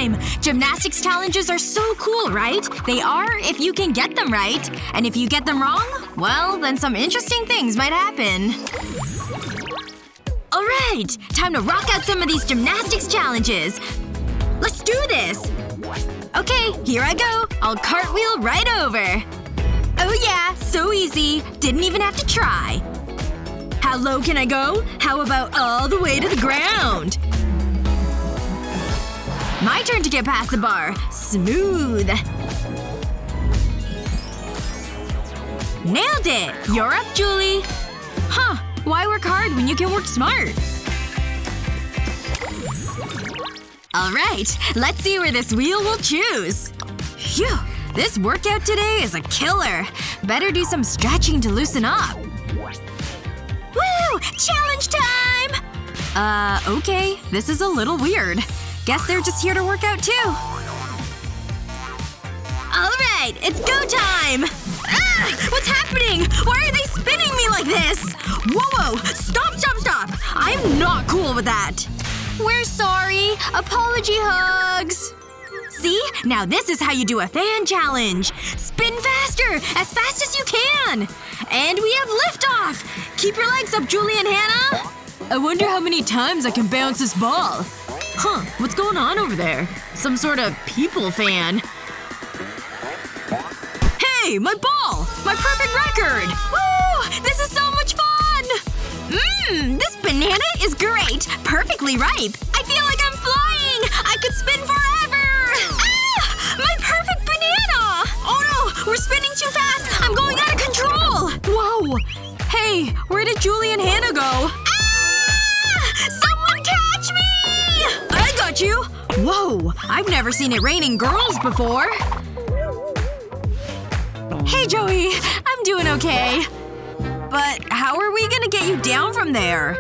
time! Gymnastics challenges are so cool, right? They are if you can get them right. And if you get them wrong, well, then some interesting things might happen. Alright! Time to rock out some of these gymnastics challenges. Let's do this! Okay, here I go. I'll cartwheel right over. Oh yeah, so easy. Didn't even have to try. How low can I go? How about all the way to the ground? My turn to get past the bar. Smooth. Nailed it! You're up, Julie. Huh. Why work hard when you can work smart? Alright, let's see where this wheel will choose. Phew. This workout today is a killer. Better do some stretching to loosen up. Woo! Challenge time! Okay. This is a little weird. Guess they're just here to work out too. Alright, it's go time! Ah! What's happening? Why are they spinning me like this? Whoa! Stop, stop, stop! I'm not cool with that. We're sorry. Apology hugs. See? Now this is how you do a fan challenge. Spin faster! As fast as you can! And we have liftoff! Keep your legs up, Julie and Hannah! I wonder how many times I can bounce this ball. Huh. What's going on over there? Some sort of people fan. Hey! My ball! My perfect record! Woo! This is so much fun! This banana is great! Perfectly ripe! I feel like I'm flying! I could spin forever! Ah! My perfect banana! Oh no! We're spinning too fast! I'm going out of control! Whoa! Hey, where did Julie and Hannah go? Ah! Someone catch me! I got you! Whoa! I've never seen it raining girls before. Hey, Joey. I'm doing okay. But how are we gonna get you down from there?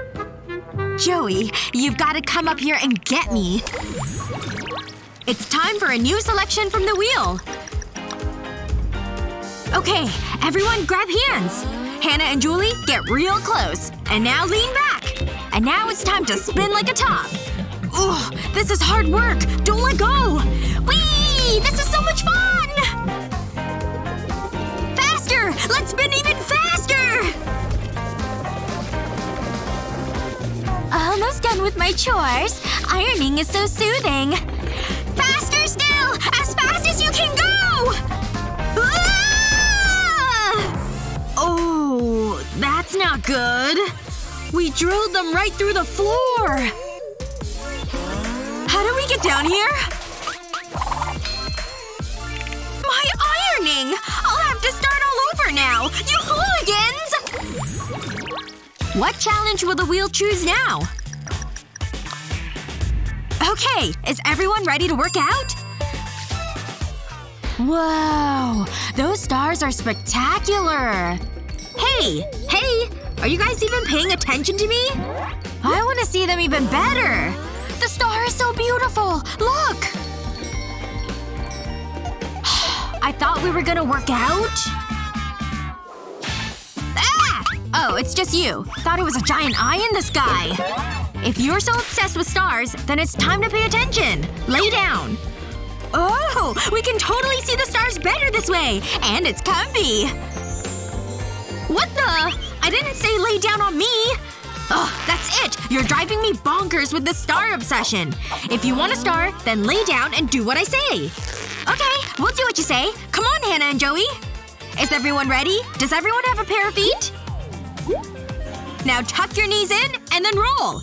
Joey, you've gotta come up here and get me. It's time for a new selection from the wheel. Okay, everyone grab hands. Hannah and Julie, get real close. And now lean back. And now it's time to spin like a top. Ugh, this is hard work. Don't let go. Whee! This is so much fun! Faster! Let's spin even faster! Almost done with my chores. Ironing is so soothing. Faster still! As fast as you can go! Ah! Oh, that's not good. We drilled them right through the floor. How do we get down here? My ironing! I'll have to start all over now! You hooligans! What challenge will the wheel choose now? Okay, is everyone ready to work out? Whoa. Those stars are spectacular. Hey! Hey! Are you guys even paying attention to me? I want to see them even better. The star is so beautiful! Look! I thought we were gonna work out? Ah! Oh, it's just you. Thought it was a giant eye in the sky. If you're so obsessed with stars, then it's time to pay attention. Lay down. Oh! We can totally see the stars better this way! And it's comfy! What the? I didn't say lay down on me! Ugh, that's it! You're driving me bonkers with this star obsession. If you want a star, then lay down and do what I say. Okay, we'll do what you say. Come on, Hannah and Joey. Is everyone ready? Does everyone have a pair of feet? Now tuck your knees in, and then roll.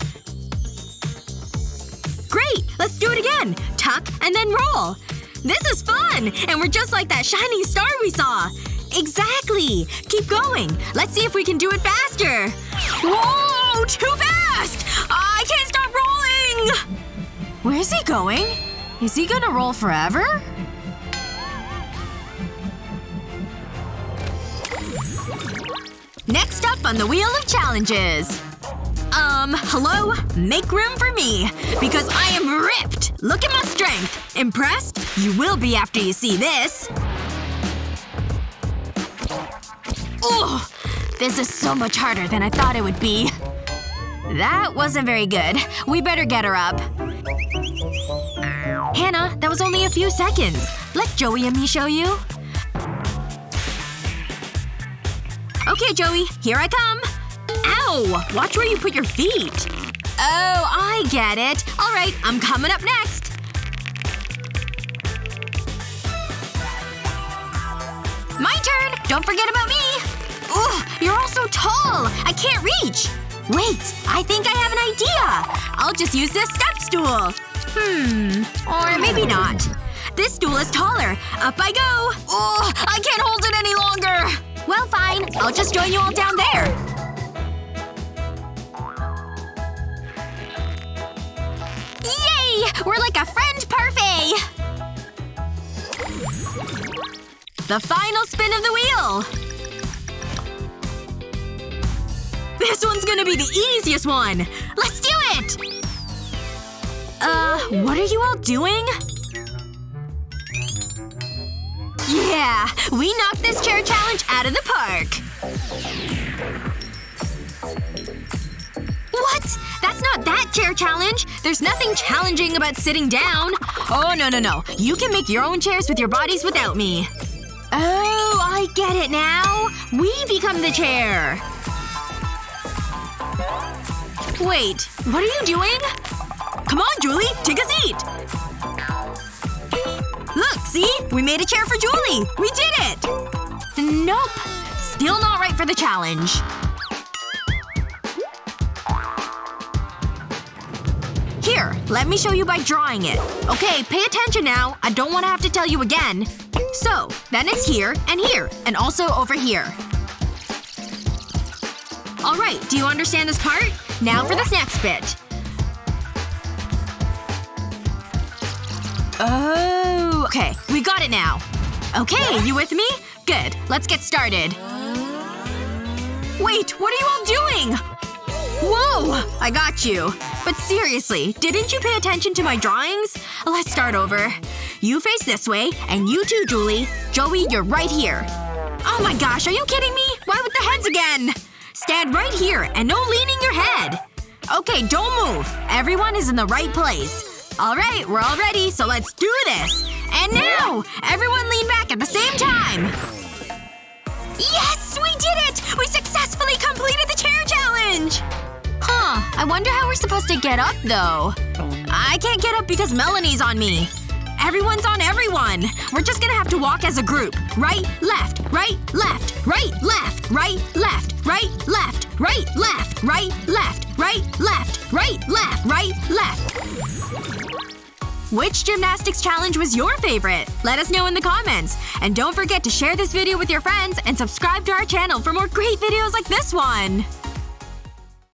Great! Let's do it again. Tuck, and then roll. This is fun! And we're just like that shining star we saw. Exactly! Keep going. Let's see if we can do it faster. Whoa! Too fast! I can't stop rolling! Where's he going? Is he gonna roll forever? Next up on the wheel of challenges. Hello? Make room for me. Because I am ripped! Look at my strength! Impressed? You will be after you see this. Ugh! This is so much harder than I thought it would be. That wasn't very good. We better get her up. Hannah, was only a few seconds. Let Joey and me show you. Okay, Joey. Here I come. Ow! Watch where you put your feet. Oh, I get it. Alright, I'm coming up next. My turn! Don't forget about me! Ugh, you're all so tall! I can't reach! Wait, I think I have an idea! I'll just use this step stool. Or maybe not. This stool is taller. Up I go! Ugh, I can't hold it any longer! Well, fine. I'll just join you all down there. Yay! We're like a French parfait! The final spin of the wheel! This one's gonna be the easiest one! Let's do it! What are you all doing? Yeah! We knocked this chair challenge out of the park! What? That's not that chair challenge! There's nothing challenging about sitting down! Oh, no. You can make your own chairs with your bodies without me. Oh, I get it now! We become the chair! Wait, what are you doing? Come on, Julie! Take a seat! Look, see? We made a chair for Julie! We did it! Nope. Still not right for the challenge. Here, let me show you by drawing it. Okay, pay attention now. I don't want to have to tell you again. So, then it's here, and also over here. Alright, do you understand this part? Now for this next bit. Oh. Okay, we got it now. Okay, you with me? Good. Let's get started. Wait, what are you all doing? Whoa! I got you. But seriously, didn't you pay attention to my drawings? Let's start over. You face this way, and you too, Julie. Joey, you're right here. Oh my gosh, are you kidding me? Why with the heads again? Stand right here, and no leaning your head. Okay, don't move. Everyone is in the right place. Alright, we're all ready, so let's do this! And now! Everyone lean back at the same time! Yes! We did it! We successfully completed the chair challenge! Huh. I wonder how we're supposed to get up, though. I can't get up because Melanie's on me. Everyone's on everyone. We're just gonna have to walk as a group. Right, left, right, left, right, left, right, left, right, left, right, left, right, left, right, left, right, left, right, left. Which gymnastics challenge was your favorite? Let us know in the comments. And don't forget to share this video with your friends and subscribe to our channel for more great videos like this one!